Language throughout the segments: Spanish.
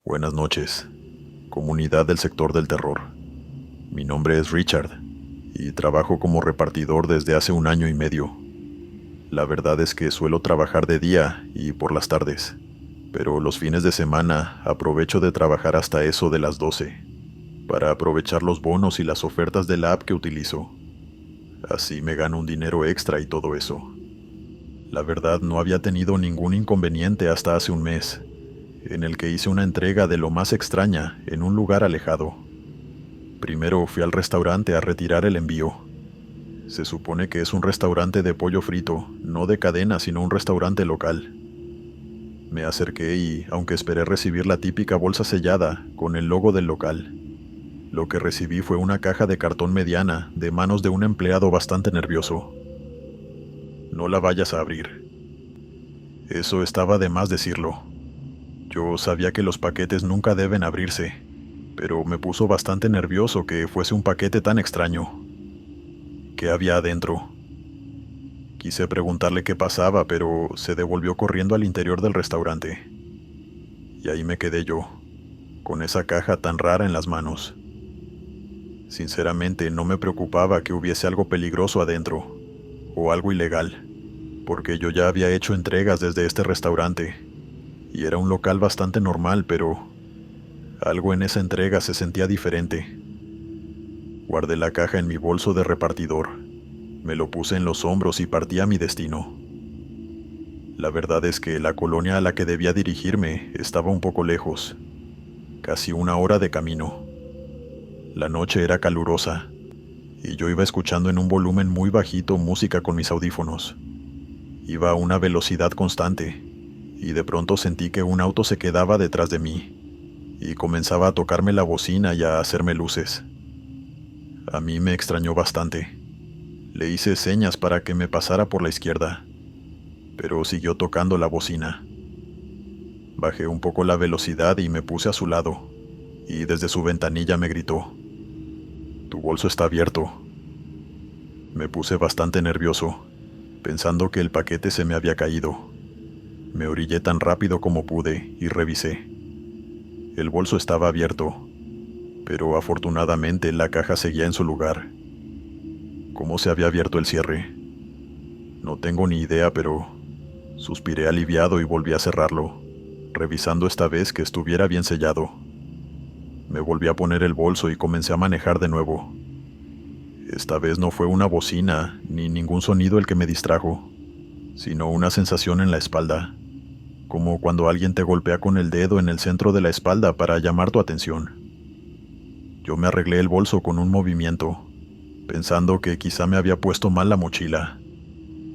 Buenas noches, comunidad del sector del terror. Mi nombre es Richard y trabajo como repartidor desde hace 1 año y medio. La verdad es que suelo trabajar de día y por las tardes, pero los fines de semana aprovecho de trabajar hasta eso de las 12, para aprovechar los bonos y las ofertas de la app que utilizo. Así me gano un dinero extra y todo eso. La verdad no había tenido ningún inconveniente hasta hace un mes, en el que hice una entrega de lo más extraña en un lugar alejado. Primero fui al restaurante a retirar el envío. Se supone que es un restaurante de pollo frito, no de cadena, sino un restaurante local. Me acerqué y, aunque esperé recibir la típica bolsa sellada con el logo del local, lo que recibí fue una caja de cartón mediana de manos de un empleado bastante nervioso. No la vayas a abrir. Eso estaba de más decirlo. Yo sabía que los paquetes nunca deben abrirse, pero me puso bastante nervioso que fuese un paquete tan extraño. ¿Qué había adentro? Quise preguntarle qué pasaba, pero se devolvió corriendo al interior del restaurante. Y ahí me quedé yo, con esa caja tan rara en las manos. Sinceramente, no me preocupaba que hubiese algo peligroso adentro, o algo ilegal, porque yo ya había hecho entregas desde este restaurante, y era un local bastante normal, pero algo en esa entrega se sentía diferente. Guardé la caja en mi bolso de repartidor, me lo puse en los hombros y partí a mi destino. La verdad es que la colonia a la que debía dirigirme estaba un poco lejos, casi 1 hora de camino. La noche era calurosa, y yo iba escuchando en un volumen muy bajito música con mis audífonos. Iba a una velocidad constante, y de pronto sentí que un auto se quedaba detrás de mí, y comenzaba a tocarme la bocina y a hacerme luces. A mí me extrañó bastante. Le hice señas para que me pasara por la izquierda, pero siguió tocando la bocina. Bajé un poco la velocidad y me puse a su lado, y desde su ventanilla me gritó: «Tu bolso está abierto». Me puse bastante nervioso, pensando que el paquete se me había caído. Me orillé tan rápido como pude y revisé. El bolso estaba abierto, pero afortunadamente la caja seguía en su lugar. ¿Cómo se había abierto el cierre? No tengo ni idea, pero suspiré aliviado y volví a cerrarlo, revisando esta vez que estuviera bien sellado. Me volví a poner el bolso y comencé a manejar de nuevo. Esta vez no fue una bocina ni ningún sonido el que me distrajo, sino una sensación en la espalda, como cuando alguien te golpea con el dedo en el centro de la espalda para llamar tu atención. Yo me arreglé el bolso con un movimiento, pensando que quizá me había puesto mal la mochila,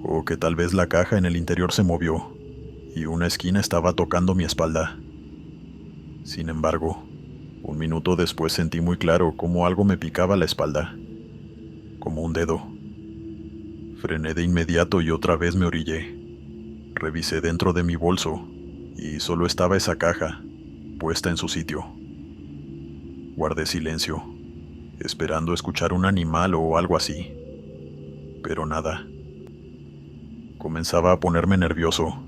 o que tal vez la caja en el interior se movió, y una esquina estaba tocando mi espalda. Sin embargo, 1 minuto después sentí muy claro cómo algo me picaba la espalda, como un dedo. Frené de inmediato y otra vez me orillé. Revisé dentro de mi bolso, y solo estaba esa caja, puesta en su sitio. Guardé silencio, esperando escuchar un animal o algo así. Pero nada. Comenzaba a ponerme nervioso,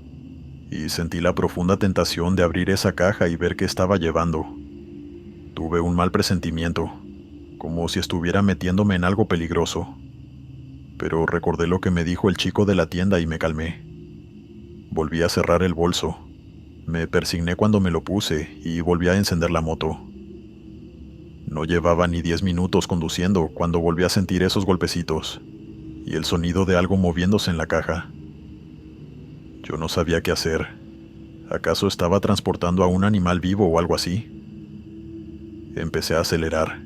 y sentí la profunda tentación de abrir esa caja y ver qué estaba llevando. Tuve un mal presentimiento, como si estuviera metiéndome en algo peligroso. Pero recordé lo que me dijo el chico de la tienda y me calmé. Volví a cerrar el bolso. Me persigné cuando me lo puse y volví a encender la moto. No llevaba ni 10 minutos conduciendo cuando volví a sentir esos golpecitos y el sonido de algo moviéndose en la caja. Yo no sabía qué hacer. ¿Acaso estaba transportando a un animal vivo o algo así? Empecé a acelerar,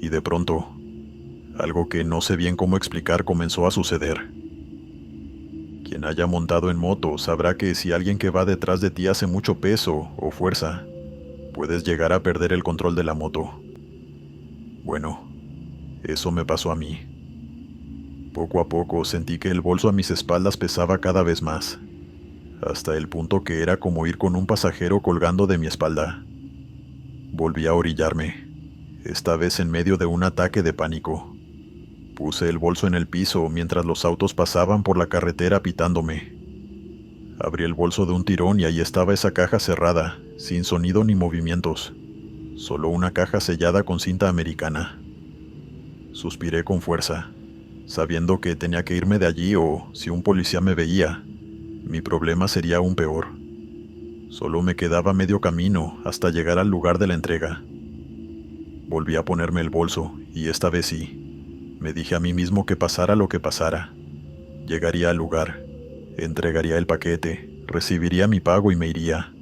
y de pronto, algo que no sé bien cómo explicar comenzó a suceder. Quien haya montado en moto sabrá que si alguien que va detrás de ti hace mucho peso o fuerza, puedes llegar a perder el control de la moto. Bueno, eso me pasó a mí. Poco a poco sentí que el bolso a mis espaldas pesaba cada vez más, hasta el punto que era como ir con un pasajero colgando de mi espalda. Volví a orillarme, esta vez en medio de un ataque de pánico. Puse el bolso en el piso mientras los autos pasaban por la carretera pitándome. Abrí el bolso de un tirón y ahí estaba esa caja cerrada, sin sonido ni movimientos. Solo una caja sellada con cinta americana. Suspiré con fuerza, sabiendo que tenía que irme de allí o, si un policía me veía, mi problema sería aún peor. Solo me quedaba medio camino hasta llegar al lugar de la entrega. Volví a ponerme el bolso, y esta vez sí. Me dije a mí mismo que pasara lo que pasara. Llegaría al lugar, entregaría el paquete, recibiría mi pago y me iría.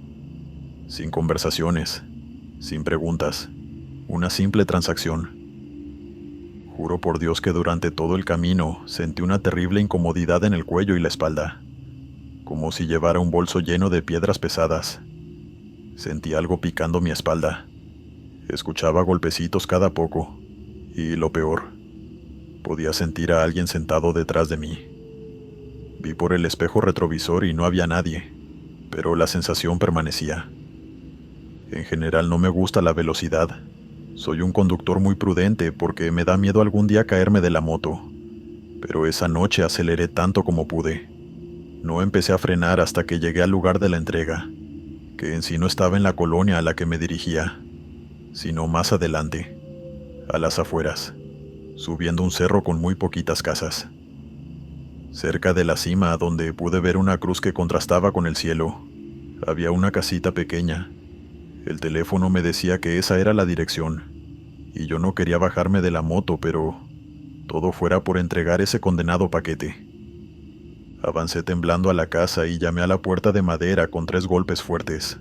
Sin conversaciones, sin preguntas, una simple transacción. Juro por Dios que durante todo el camino sentí una terrible incomodidad en el cuello y la espalda, como si llevara un bolso lleno de piedras pesadas. Sentí algo picando mi espalda. Escuchaba golpecitos cada poco, y lo peor, podía sentir a alguien sentado detrás de mí. Vi por el espejo retrovisor y no había nadie, pero la sensación permanecía. En general no me gusta la velocidad. Soy un conductor muy prudente porque me da miedo algún día caerme de la moto. Pero esa noche aceleré tanto como pude. No empecé a frenar hasta que llegué al lugar de la entrega, que en sí no estaba en la colonia a la que me dirigía, sino más adelante, a las afueras, subiendo un cerro con muy poquitas casas. Cerca de la cima, donde pude ver una cruz que contrastaba con el cielo, había una casita pequeña. El teléfono me decía que esa era la dirección, y yo no quería bajarme de la moto, pero todo fuera por entregar ese condenado paquete. Avancé temblando a la casa y llamé a la puerta de madera con 3 golpes fuertes,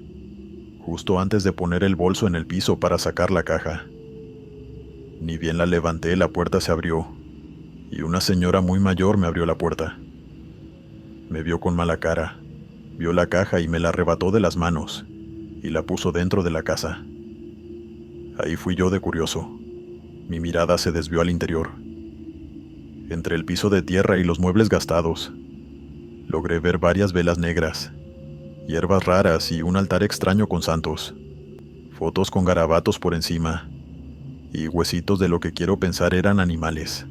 justo antes de poner el bolso en el piso para sacar la caja. Ni bien la levanté, la puerta se abrió, y una señora muy mayor me abrió la puerta. Me vio con mala cara, vio la caja y me la arrebató de las manos, y la puso dentro de la casa. Ahí fui yo de curioso. Mi mirada se desvió al interior. Entre el piso de tierra y los muebles gastados, logré ver varias velas negras, hierbas raras y un altar extraño con santos, fotos con garabatos por encima, y huesitos de lo que quiero pensar eran animales.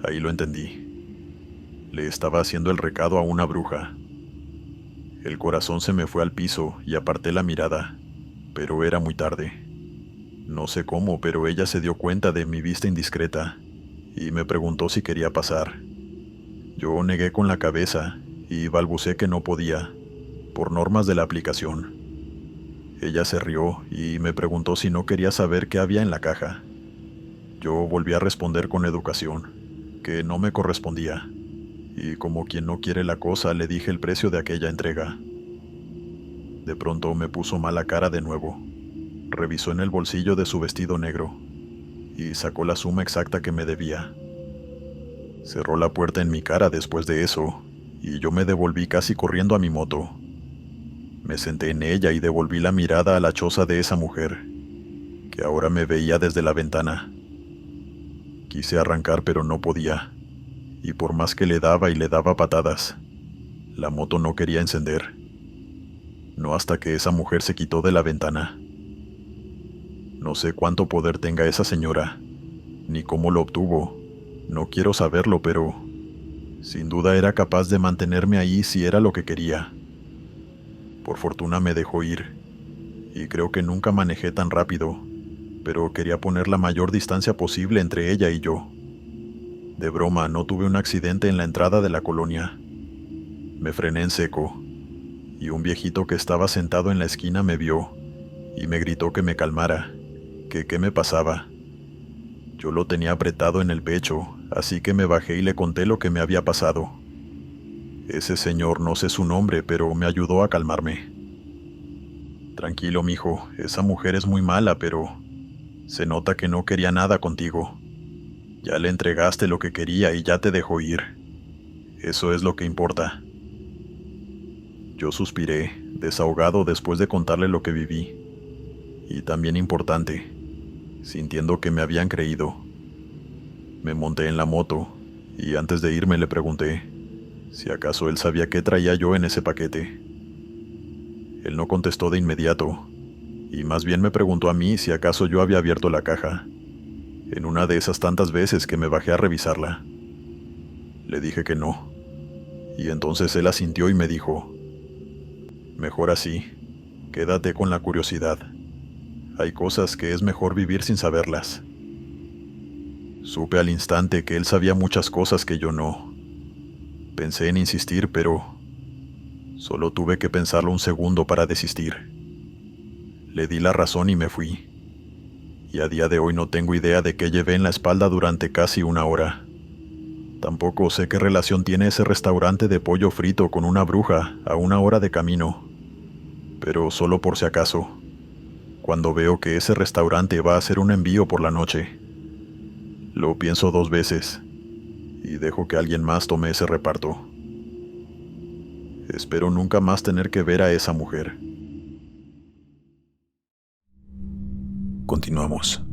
Ahí lo entendí. Le estaba haciendo el recado a una bruja. El corazón se me fue al piso y aparté la mirada, pero era muy tarde. No sé cómo, pero ella se dio cuenta de mi vista indiscreta y me preguntó si quería pasar. Yo negué con la cabeza y balbuceé que no podía, por normas de la aplicación. Ella se rió y me preguntó si no quería saber qué había en la caja. Yo volví a responder con educación, que no me correspondía, y como quien no quiere la cosa le dije el precio de aquella entrega. De pronto me puso mala cara de nuevo. Revisó en el bolsillo de su vestido negro y sacó la suma exacta que me debía. Cerró la puerta en mi cara después de eso, y yo me devolví casi corriendo a mi moto. Me senté en ella y devolví la mirada a la choza de esa mujer, que ahora me veía desde la ventana. Quise arrancar pero no podía, y por más que le daba y le daba patadas, la moto no quería encender. No hasta que esa mujer se quitó de la ventana. No sé cuánto poder tenga esa señora, ni cómo lo obtuvo. No quiero saberlo, pero sin duda era capaz de mantenerme ahí si era lo que quería. Por fortuna me dejó ir, y creo que nunca manejé tan rápido, pero quería poner la mayor distancia posible entre ella y yo. De broma, no tuve un accidente en la entrada de la colonia. Me frené en seco, y un viejito que estaba sentado en la esquina me vio, y me gritó que me calmara, que qué me pasaba. Yo lo tenía apretado en el pecho, así que me bajé y le conté lo que me había pasado. Ese señor, no sé su nombre, pero me ayudó a calmarme. Tranquilo, mijo, esa mujer es muy mala, pero se nota que no quería nada contigo. Ya le entregaste lo que quería y ya te dejó ir. Eso es lo que importa. Yo suspiré, desahogado después de contarle lo que viví. Y también importante, sintiendo que me habían creído. Me monté en la moto, y antes de irme le pregunté si acaso él sabía qué traía yo en ese paquete. Él no contestó de inmediato, y más bien me preguntó a mí si acaso yo había abierto la caja, en una de esas tantas veces que me bajé a revisarla. Le dije que no, Y entonces él asintió y me dijo: mejor así, quédate con la curiosidad. Hay cosas que es mejor vivir sin saberlas. Supe al instante que él sabía muchas cosas que yo no. Pensé en insistir, pero solo tuve que pensarlo un segundo para desistir. Le di la razón y me fui. Y a día de hoy no tengo idea de qué llevé en la espalda durante casi una hora. Tampoco sé qué relación tiene ese restaurante de pollo frito con una bruja a una hora de camino. Pero solo por si acaso, cuando veo que ese restaurante va a hacer un envío por la noche, lo pienso 2 veces y dejo que alguien más tome ese reparto. Espero nunca más tener que ver a esa mujer. Continuamos.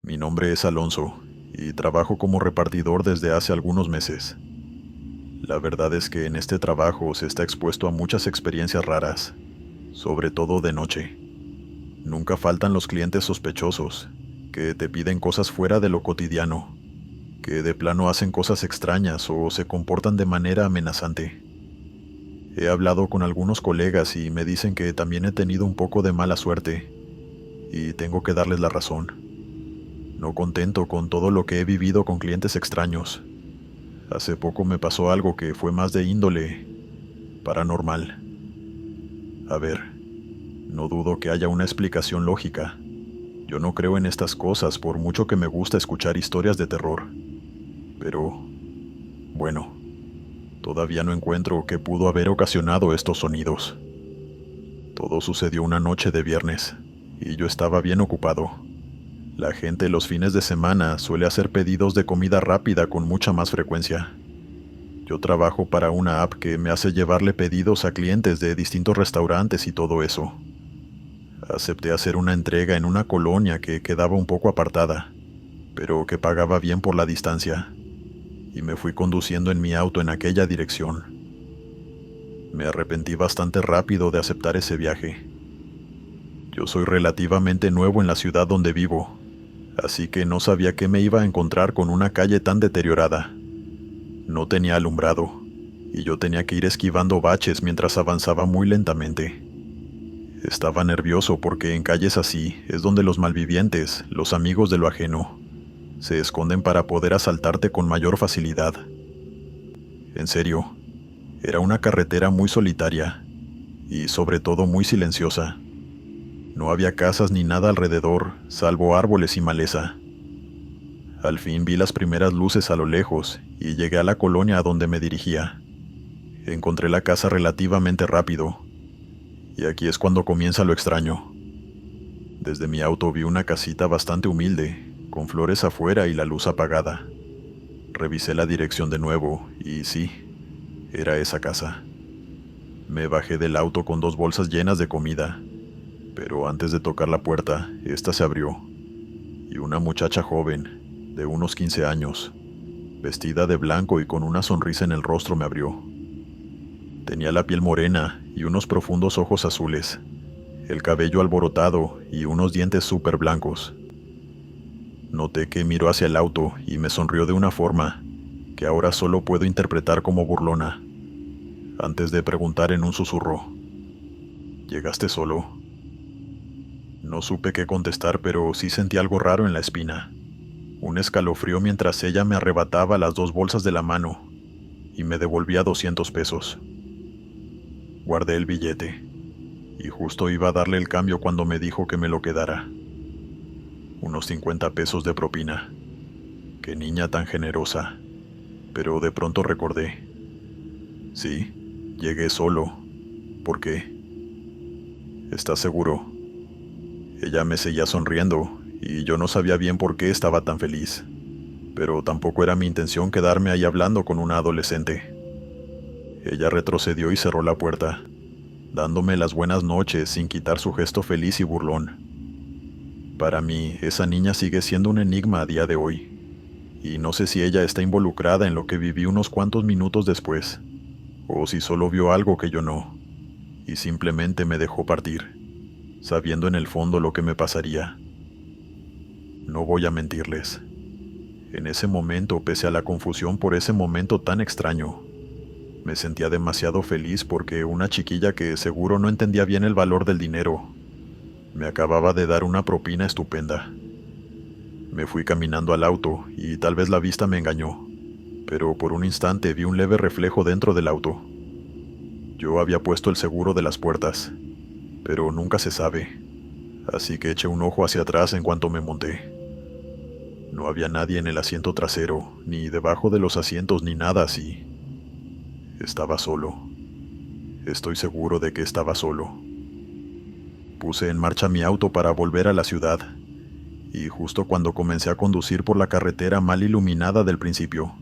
Mi nombre es Alonso y trabajo como repartidor desde hace algunos meses. La verdad es que en este trabajo se está expuesto a muchas experiencias raras, sobre todo de noche. Nunca faltan los clientes sospechosos, que te piden cosas fuera de lo cotidiano, que de plano hacen cosas extrañas o se comportan de manera amenazante. He hablado con algunos colegas y me dicen que también he tenido un poco de mala suerte, y tengo que darles la razón. No contento con todo lo que he vivido con clientes extraños, hace poco me pasó algo que fue más de índole paranormal. A ver, no dudo que haya una explicación lógica. Yo no creo en estas cosas por mucho que me gusta escuchar historias de terror. Pero, bueno, todavía no encuentro qué pudo haber ocasionado estos sonidos. Todo sucedió una noche de viernes, y yo estaba bien ocupado. La gente los fines de semana suele hacer pedidos de comida rápida con mucha más frecuencia. Yo trabajo para una app que me hace llevarle pedidos a clientes de distintos restaurantes y todo eso. Acepté hacer una entrega en una colonia que quedaba un poco apartada, pero que pagaba bien por la distancia, y me fui conduciendo en mi auto en aquella dirección. Me arrepentí bastante rápido de aceptar ese viaje. Yo soy relativamente nuevo en la ciudad donde vivo, así que no sabía que me iba a encontrar con una calle tan deteriorada. No tenía alumbrado, y yo tenía que ir esquivando baches mientras avanzaba muy lentamente. Estaba nervioso porque en calles así es donde los malvivientes, los amigos de lo ajeno, se esconden para poder asaltarte con mayor facilidad. En serio, era una carretera muy solitaria, y sobre todo muy silenciosa. No había casas ni nada alrededor, salvo árboles y maleza. Al fin vi las primeras luces a lo lejos y llegué a la colonia a donde me dirigía. Encontré la casa relativamente rápido, y aquí es cuando comienza lo extraño. Desde mi auto vi una casita bastante humilde, con flores afuera y la luz apagada. Revisé la dirección de nuevo, y sí, era esa casa. Me bajé del auto con 2 bolsas llenas de comida, pero antes de tocar la puerta, esta se abrió, y una muchacha joven, de unos 15 años, vestida de blanco y con una sonrisa en el rostro me abrió. Tenía la piel morena y unos profundos ojos azules, el cabello alborotado y unos dientes súper blancos. Noté que miró hacia el auto y me sonrió de una forma que ahora solo puedo interpretar como burlona, antes de preguntar en un susurro: ¿llegaste solo? No supe qué contestar, pero sí sentí algo raro en la espina. Un escalofrío mientras ella me arrebataba las 2 bolsas de la mano y me devolvía 200 pesos. Guardé el billete, y justo iba a darle el cambio cuando me dijo que me lo quedara. Unos 50 pesos de propina. Qué niña tan generosa. Pero de pronto recordé. Sí, llegué solo. ¿Por qué? ¿Estás seguro? Ella me seguía sonriendo, y yo no sabía bien por qué estaba tan feliz. Pero tampoco era mi intención quedarme ahí hablando con una adolescente. Ella retrocedió y cerró la puerta, dándome las buenas noches sin quitar su gesto feliz y burlón. Para mí, esa niña sigue siendo un enigma a día de hoy, y no sé si ella está involucrada en lo que viví unos cuantos minutos después, o si solo vio algo que yo no, y simplemente me dejó partir, sabiendo en el fondo lo que me pasaría. No voy a mentirles. En ese momento, pese a la confusión por ese momento tan extraño, me sentía demasiado feliz porque una chiquilla que seguro no entendía bien el valor del dinero, me acababa de dar una propina estupenda. Me fui caminando al auto y tal vez la vista me engañó, pero por un instante vi un leve reflejo dentro del auto. Yo había puesto el seguro de las puertas, pero nunca se sabe, así que eché un ojo hacia atrás en cuanto me monté. No había nadie en el asiento trasero, ni debajo de los asientos, ni nada así. Estaba solo. Estoy seguro de que estaba solo. Puse en marcha mi auto para volver a la ciudad, y justo cuando comencé a conducir por la carretera mal iluminada del principio,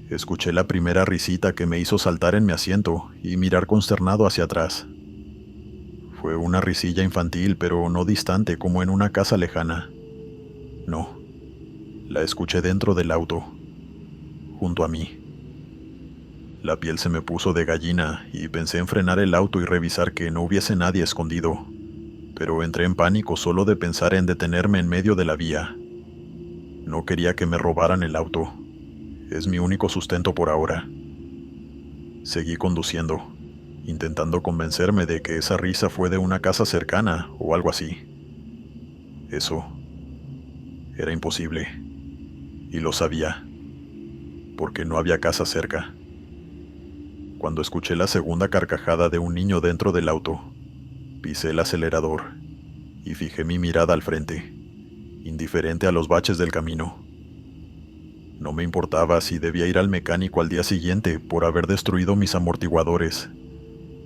escuché la primera risita que me hizo saltar en mi asiento y mirar consternado hacia atrás. Fue una risilla infantil, pero no distante como en una casa lejana. No, la escuché dentro del auto, junto a mí. La piel se me puso de gallina y pensé en frenar el auto y revisar que no hubiese nadie escondido, pero entré en pánico solo de pensar en detenerme en medio de la vía. No quería que me robaran el auto. Es mi único sustento por ahora. Seguí conduciendo, intentando convencerme de que esa risa fue de una casa cercana o algo así. Eso era imposible, y lo sabía, porque no había casa cerca. Cuando escuché la segunda carcajada de un niño dentro del auto, pisé el acelerador y fijé mi mirada al frente, indiferente a los baches del camino. No me importaba si debía ir al mecánico al día siguiente por haber destruido mis amortiguadores.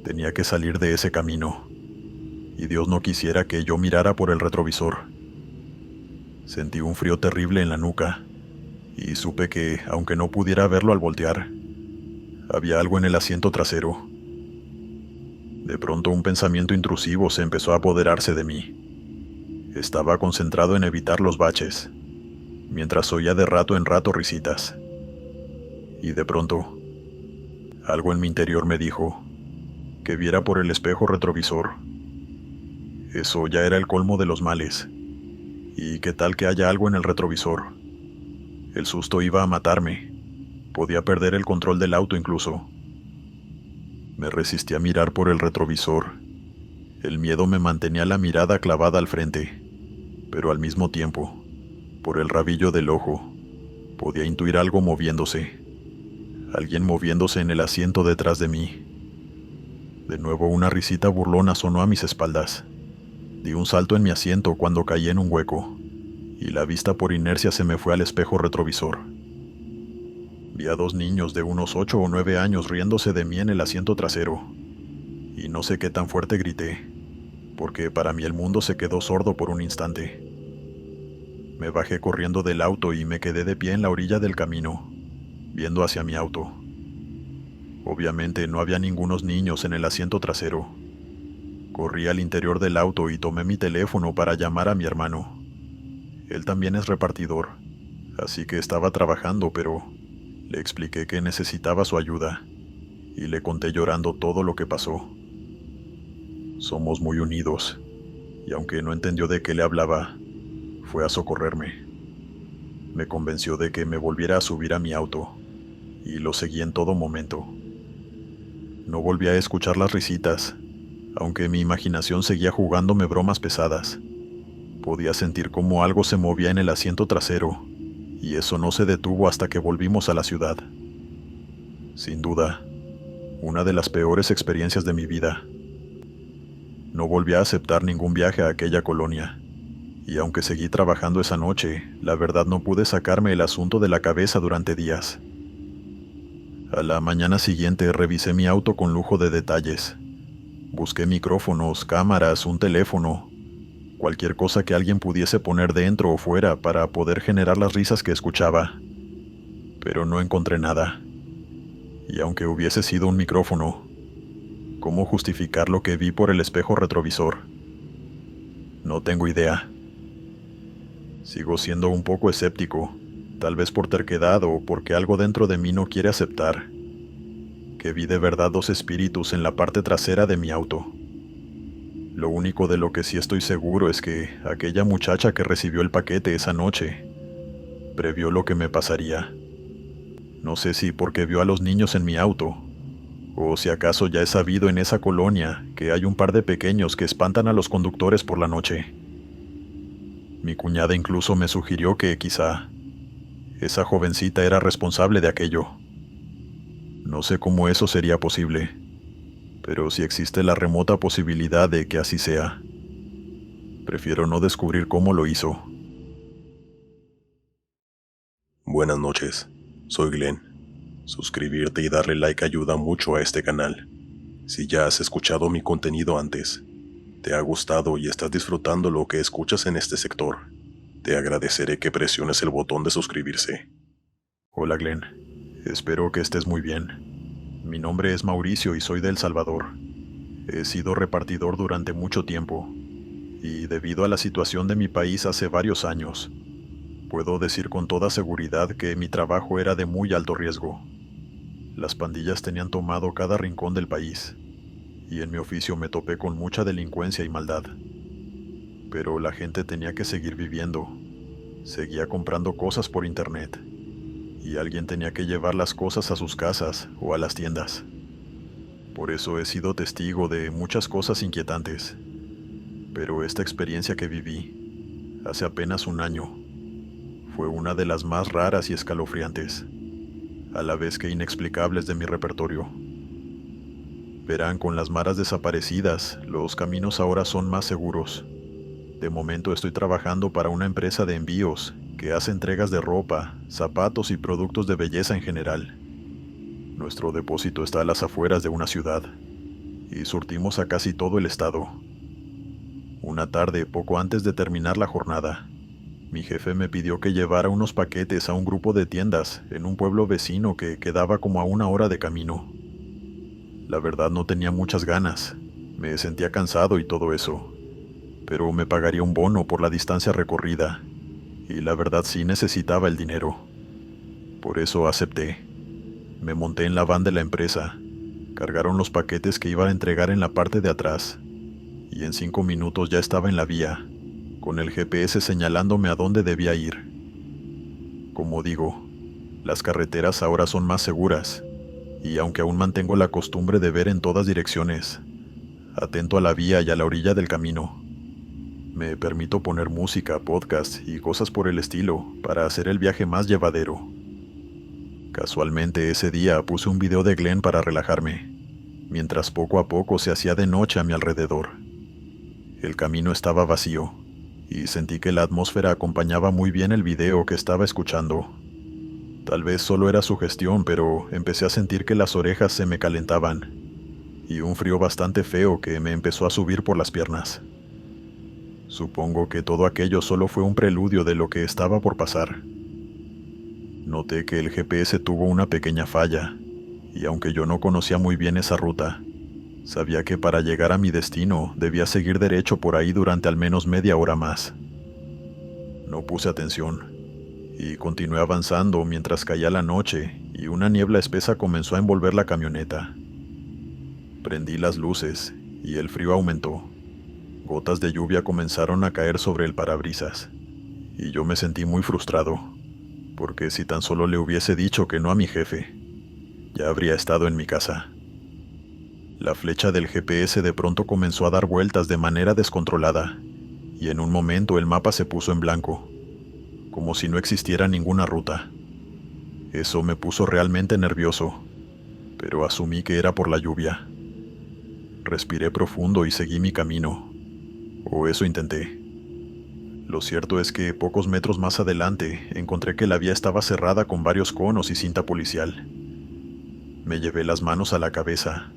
Tenía que salir de ese camino, y Dios no quisiera que yo mirara por el retrovisor. Sentí un frío terrible en la nuca, y supe que, aunque no pudiera verlo al voltear, había algo en el asiento trasero. De pronto un pensamiento intrusivo se empezó a apoderarse de mí. Estaba concentrado en evitar los baches, mientras oía de rato en rato risitas. Y de pronto, algo en mi interior me dijo que viera por el espejo retrovisor. Eso ya era el colmo de los males. ¿Y qué tal que haya algo en el retrovisor? El susto iba a matarme. Podía perder el control del auto incluso. Me resistí a mirar por el retrovisor. El miedo me mantenía la mirada clavada al frente, pero al mismo tiempo, por el rabillo del ojo, podía intuir algo moviéndose. Alguien moviéndose en el asiento detrás de mí. De nuevo una risita burlona sonó a mis espaldas. Di un salto en mi asiento cuando caí en un hueco, y la vista por inercia se me fue al espejo retrovisor. Vi a dos niños de unos 8 o 9 años riéndose de mí en el asiento trasero, y no sé qué tan fuerte grité, porque para mí el mundo se quedó sordo por un instante. Me bajé corriendo del auto y me quedé de pie en la orilla del camino, viendo hacia mi auto. Obviamente no había ningunos niños en el asiento trasero. Corrí al interior del auto y tomé mi teléfono para llamar a mi hermano. Él también es repartidor, así que estaba trabajando, pero le expliqué que necesitaba su ayuda, y le conté llorando todo lo que pasó. Somos muy unidos, y aunque no entendió de qué le hablaba, fue a socorrerme. Me convenció de que me volviera a subir a mi auto, y lo seguí en todo momento. No volví a escuchar las risitas, aunque mi imaginación seguía jugándome bromas pesadas. Podía sentir cómo algo se movía en el asiento trasero, y eso no se detuvo hasta que volvimos a la ciudad. Sin duda, una de las peores experiencias de mi vida. No volví a aceptar ningún viaje a aquella colonia, y aunque seguí trabajando esa noche, la verdad no pude sacarme el asunto de la cabeza durante días. A la mañana siguiente revisé mi auto con lujo de detalles. Busqué micrófonos, cámaras, un teléfono, cualquier cosa que alguien pudiese poner dentro o fuera para poder generar las risas que escuchaba. Pero no encontré nada. Y aunque hubiese sido un micrófono, ¿cómo justificar lo que vi por el espejo retrovisor? No tengo idea. Sigo siendo un poco escéptico, tal vez por terquedad o porque algo dentro de mí no quiere aceptar que vi de verdad dos espíritus en la parte trasera de mi auto. Lo único de lo que sí estoy seguro es que aquella muchacha que recibió el paquete esa noche Previó lo que me pasaría. No sé si porque vio a los niños en mi auto, o si acaso ya es sabido en esa colonia que hay un par de pequeños que espantan a los conductores por la noche. Mi cuñada incluso me sugirió que quizá esa jovencita era responsable de aquello. No sé cómo eso sería posible, pero si existe la remota posibilidad de que así sea, prefiero no descubrir cómo lo hizo. Buenas noches, soy Glenn. Suscribirte y darle like ayuda mucho a este canal. Si ya has escuchado mi contenido antes, te ha gustado y estás disfrutando lo que escuchas en este sector, te agradeceré que presiones el botón de suscribirse. Hola Glenn, espero que estés muy bien. Mi nombre es Mauricio y soy de El Salvador. He sido repartidor durante mucho tiempo, y debido a la situación de mi país hace varios años, puedo decir con toda seguridad que mi trabajo era de muy alto riesgo. Las pandillas tenían tomado cada rincón del país, y en mi oficio me topé con mucha delincuencia y maldad. Pero la gente tenía que seguir viviendo. Seguía comprando cosas por internet, y alguien tenía que llevar las cosas a sus casas o a las tiendas. Por eso he sido testigo de muchas cosas inquietantes. Pero esta experiencia que viví, hace apenas un año, fue una de las más raras y escalofriantes, a la vez que inexplicables de mi repertorio. Verán, con las maras desaparecidas, los caminos ahora son más seguros. De momento estoy trabajando para una empresa de envíos que hace entregas de ropa, zapatos y productos de belleza en general. Nuestro depósito está a las afueras de una ciudad, y surtimos a casi todo el estado. Una tarde, poco antes de terminar la jornada, mi jefe me pidió que llevara unos paquetes a un grupo de tiendas en un pueblo vecino que quedaba como a 1 hora de camino. La verdad no tenía muchas ganas, me sentía cansado y todo eso, pero me pagaría un bono por la distancia recorrida, y la verdad sí necesitaba el dinero. Por eso acepté. Me monté en la van de la empresa, cargaron los paquetes que iba a entregar en la parte de atrás, y en 5 minutos ya estaba en la vía, con el GPS señalándome a dónde debía ir. Como digo, las carreteras ahora son más seguras, y aunque aún mantengo la costumbre de ver en todas direcciones, atento a la vía y a la orilla del camino, me permito poner música, podcast y cosas por el estilo para hacer el viaje más llevadero. Casualmente ese día puse un video de Glenn para relajarme, mientras poco a poco se hacía de noche a mi alrededor. El camino estaba vacío, y sentí que la atmósfera acompañaba muy bien el video que estaba escuchando. Tal vez solo era sugestión, pero empecé a sentir que las orejas se me calentaban, y un frío bastante feo que me empezó a subir por las piernas. Supongo que todo aquello solo fue un preludio de lo que estaba por pasar. Noté que el GPS tuvo una pequeña falla, y aunque yo no conocía muy bien esa ruta, sabía que para llegar a mi destino debía seguir derecho por ahí durante al menos media hora más. No puse atención, y continué avanzando mientras caía la noche y una niebla espesa comenzó a envolver la camioneta. Prendí las luces, y el frío aumentó. Gotas de lluvia comenzaron a caer sobre el parabrisas, y yo me sentí muy frustrado, porque si tan solo le hubiese dicho que no a mi jefe, ya habría estado en mi casa. La flecha del GPS de pronto comenzó a dar vueltas de manera descontrolada, y en un momento el mapa se puso en blanco, como si no existiera ninguna ruta. Eso me puso realmente nervioso, pero asumí que era por la lluvia. Respiré profundo y seguí mi camino, o eso intenté. Lo cierto es que pocos metros más adelante encontré que la vía estaba cerrada con varios conos y cinta policial. Me llevé las manos a la cabeza,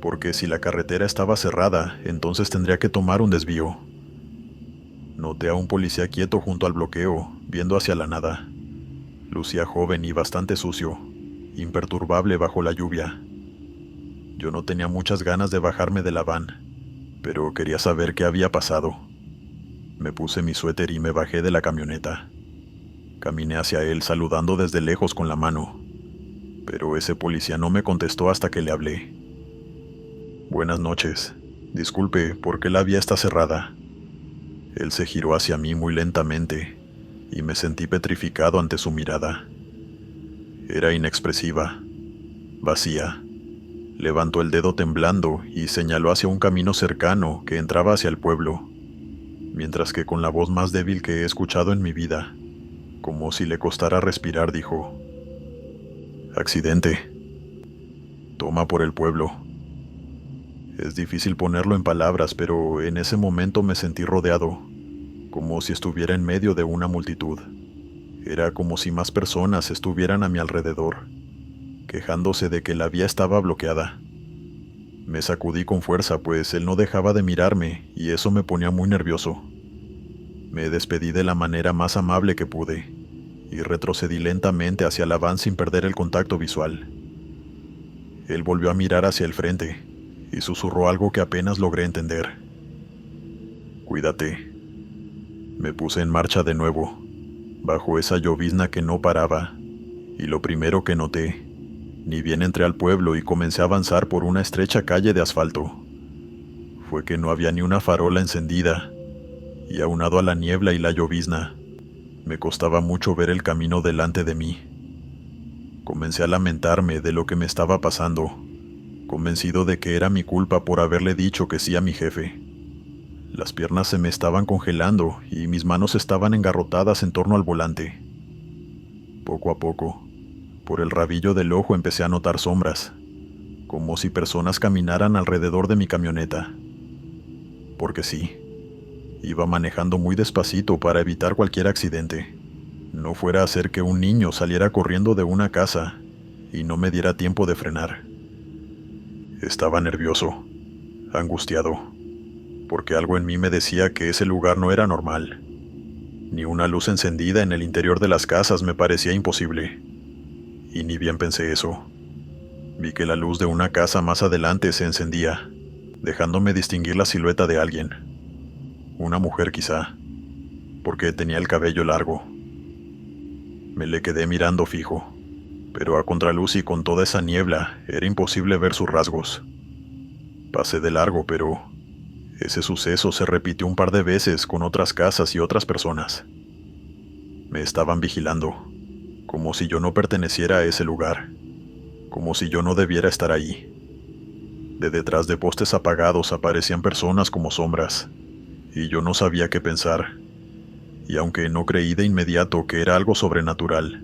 porque si la carretera estaba cerrada, entonces tendría que tomar un desvío. Noté a un policía quieto junto al bloqueo, viendo hacia la nada. Lucía joven y bastante sucio, imperturbable bajo la lluvia. Yo no tenía muchas ganas de bajarme de la van, pero quería saber qué había pasado. Me puse mi suéter y me bajé de la camioneta. Caminé hacia él saludando desde lejos con la mano, pero ese policía no me contestó hasta que le hablé. Buenas noches. Disculpe, ¿por qué la vía está cerrada? Él se giró hacia mí muy lentamente, y me sentí petrificado ante su mirada. Era inexpresiva, vacía. Levantó el dedo temblando y señaló hacia un camino cercano que entraba hacia el pueblo, mientras que con la voz más débil que he escuchado en mi vida, como si le costara respirar, dijo: «Accidente. Toma por el pueblo». Es difícil ponerlo en palabras, pero en ese momento me sentí rodeado, como si estuviera en medio de una multitud. Era como si más personas estuvieran a mi alrededor, quejándose de que la vía estaba bloqueada. Me sacudí con fuerza, pues él no dejaba de mirarme y eso me ponía muy nervioso. Me despedí de la manera más amable que pude y retrocedí lentamente hacia la van sin perder el contacto visual. Él volvió a mirar hacia el frente y susurró algo que apenas logré entender. «Cuídate». Me puse en marcha de nuevo, bajo esa llovizna que no paraba, y lo primero que noté, ni bien entré al pueblo y comencé a avanzar por una estrecha calle de asfalto, fue que no había ni una farola encendida, y aunado a la niebla y la llovizna, me costaba mucho ver el camino delante de mí. Comencé a lamentarme de lo que me estaba pasando, convencido de que era mi culpa por haberle dicho que sí a mi jefe. Las piernas se me estaban congelando y mis manos estaban engarrotadas en torno al volante. Poco a poco, por el rabillo del ojo empecé a notar sombras, como si personas caminaran alrededor de mi camioneta. Porque sí, iba manejando muy despacito para evitar cualquier accidente. No fuera a hacer que un niño saliera corriendo de una casa y no me diera tiempo de frenar. Estaba nervioso, angustiado, porque algo en mí me decía que ese lugar no era normal. Ni una luz encendida en el interior de las casas me parecía imposible. Y ni bien pensé eso. Vi que la luz de una casa más adelante se encendía, dejándome distinguir la silueta de alguien. Una mujer quizá, porque tenía el cabello largo. Me le quedé mirando fijo, pero a contraluz y con toda esa niebla era imposible ver sus rasgos. Pasé de largo, pero ese suceso se repitió un par de veces con otras casas y otras personas. Me estaban vigilando, como si yo no perteneciera a ese lugar, como si yo no debiera estar ahí. De detrás de postes apagados aparecían personas como sombras, y yo no sabía qué pensar. Y aunque no creí de inmediato que era algo sobrenatural,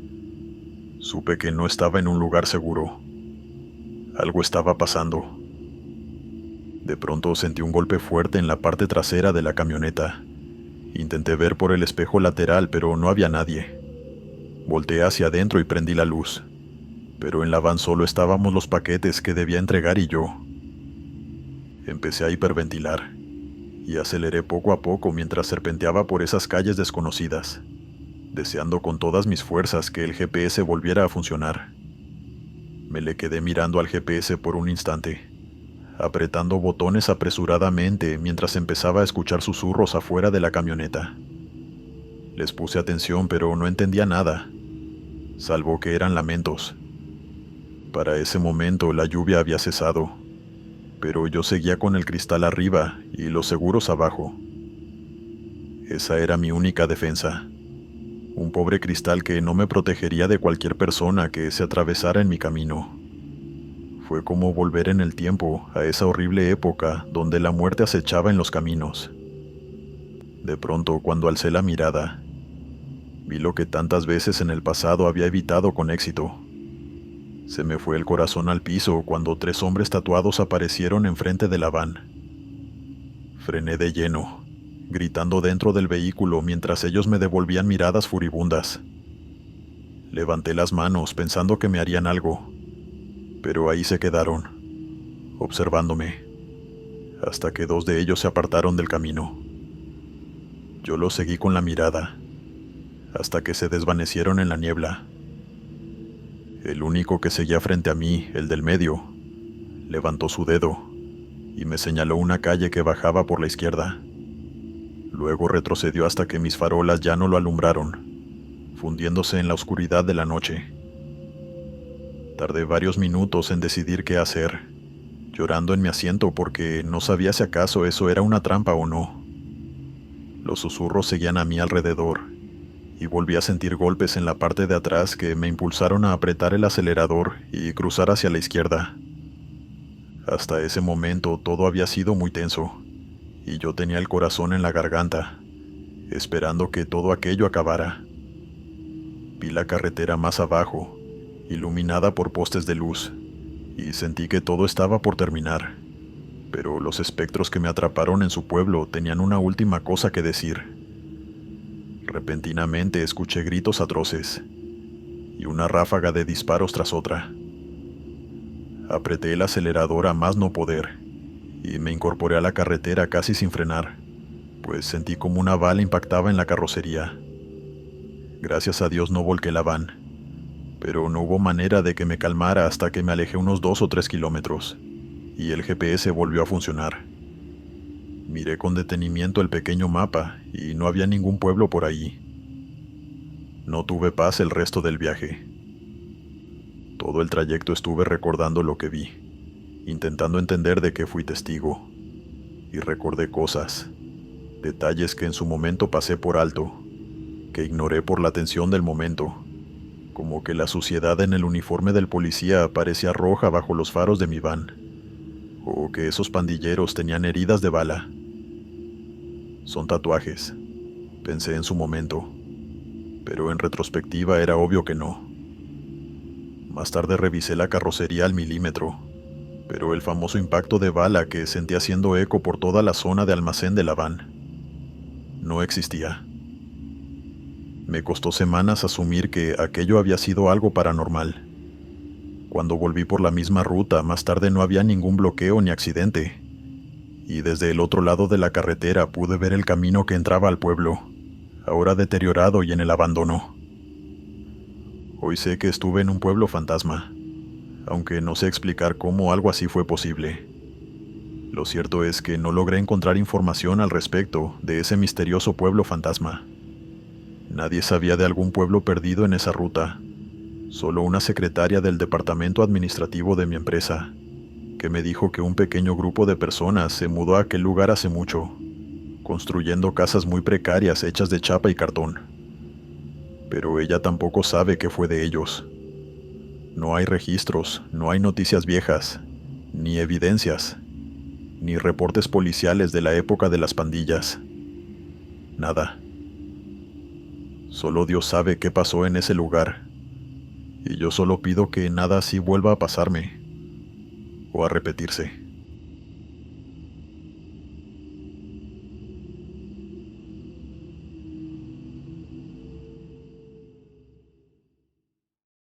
supe que no estaba en un lugar seguro. Algo estaba pasando. De pronto sentí un golpe fuerte en la parte trasera de la camioneta. Intenté ver por el espejo lateral, pero no había nadie. Volteé hacia adentro y prendí la luz, pero en la van solo estábamos los paquetes que debía entregar y yo. Empecé a hiperventilar y aceleré poco a poco mientras serpenteaba por esas calles desconocidas, deseando con todas mis fuerzas que el GPS volviera a funcionar. Me le quedé mirando al GPS por un instante, apretando botones apresuradamente mientras empezaba a escuchar susurros afuera de la camioneta. Les puse atención, pero no entendía nada, salvo que eran lamentos. Para ese momento la lluvia había cesado, pero yo seguía con el cristal arriba y los seguros abajo. Esa era mi única defensa, un pobre cristal que no me protegería de cualquier persona que se atravesara en mi camino. Fue como volver en el tiempo a esa horrible época donde la muerte acechaba en los caminos. De pronto, cuando alcé la mirada, vi lo que tantas veces en el pasado había evitado con éxito. Se me fue el corazón al piso cuando 3 hombres tatuados aparecieron enfrente de la van. Frené de lleno, gritando dentro del vehículo mientras ellos me devolvían miradas furibundas. Levanté las manos pensando que me harían algo, pero ahí se quedaron, observándome, hasta que 2 de ellos se apartaron del camino. Yo los seguí con la mirada, hasta que se desvanecieron en la niebla. El único que seguía frente a mí, el del medio, levantó su dedo y me señaló una calle que bajaba por la izquierda. Luego retrocedió hasta que mis farolas ya no lo alumbraron, fundiéndose en la oscuridad de la noche. Tardé varios minutos en decidir qué hacer, llorando en mi asiento porque no sabía si acaso eso era una trampa o no. Los susurros seguían a mi alrededor, y volví a sentir golpes en la parte de atrás que me impulsaron a apretar el acelerador y cruzar hacia la izquierda. Hasta ese momento todo había sido muy tenso, y yo tenía el corazón en la garganta, esperando que todo aquello acabara. Vi la carretera más abajo, iluminada por postes de luz, y sentí que todo estaba por terminar. Pero los espectros que me atraparon en su pueblo tenían una última cosa que decir. Repentinamente escuché gritos atroces y una ráfaga de disparos tras otra. Apreté el acelerador a más no poder y me incorporé a la carretera casi sin frenar, pues sentí como una bala impactaba en la carrocería. Gracias a Dios no volqué la van, pero no hubo manera de que me calmara hasta que me alejé unos 2 o 3 kilómetros y el GPS volvió a funcionar. Miré con detenimiento el pequeño mapa y no había ningún pueblo por ahí. No tuve paz el resto del viaje. Todo el trayecto estuve recordando lo que vi, intentando entender de qué fui testigo, y recordé cosas, detalles que en su momento pasé por alto, que ignoré por la tensión del momento, como que la suciedad en el uniforme del policía parecía roja bajo los faros de mi van, o que esos pandilleros tenían heridas de bala. Son tatuajes, pensé en su momento, pero en retrospectiva era obvio que no. Más tarde revisé la carrocería al milímetro, pero el famoso impacto de bala que sentí haciendo eco por toda la zona de almacén de la van no existía. Me costó semanas asumir que aquello había sido algo paranormal. Cuando volví por la misma ruta, más tarde no había ningún bloqueo ni accidente, y desde el otro lado de la carretera pude ver el camino que entraba al pueblo, ahora deteriorado y en el abandono. Hoy sé que estuve en un pueblo fantasma, aunque no sé explicar cómo algo así fue posible. Lo cierto es que no logré encontrar información al respecto de ese misterioso pueblo fantasma. Nadie sabía de algún pueblo perdido en esa ruta, solo una secretaria del departamento administrativo de mi empresa, que me dijo que un pequeño grupo de personas se mudó a aquel lugar hace mucho, construyendo casas muy precarias hechas de chapa y cartón. Pero ella tampoco sabe qué fue de ellos. No hay registros, no hay noticias viejas, ni evidencias, ni reportes policiales de la época de las pandillas. Nada. Solo Dios sabe qué pasó en ese lugar, y yo solo pido que nada así vuelva a pasarme o a repetirse.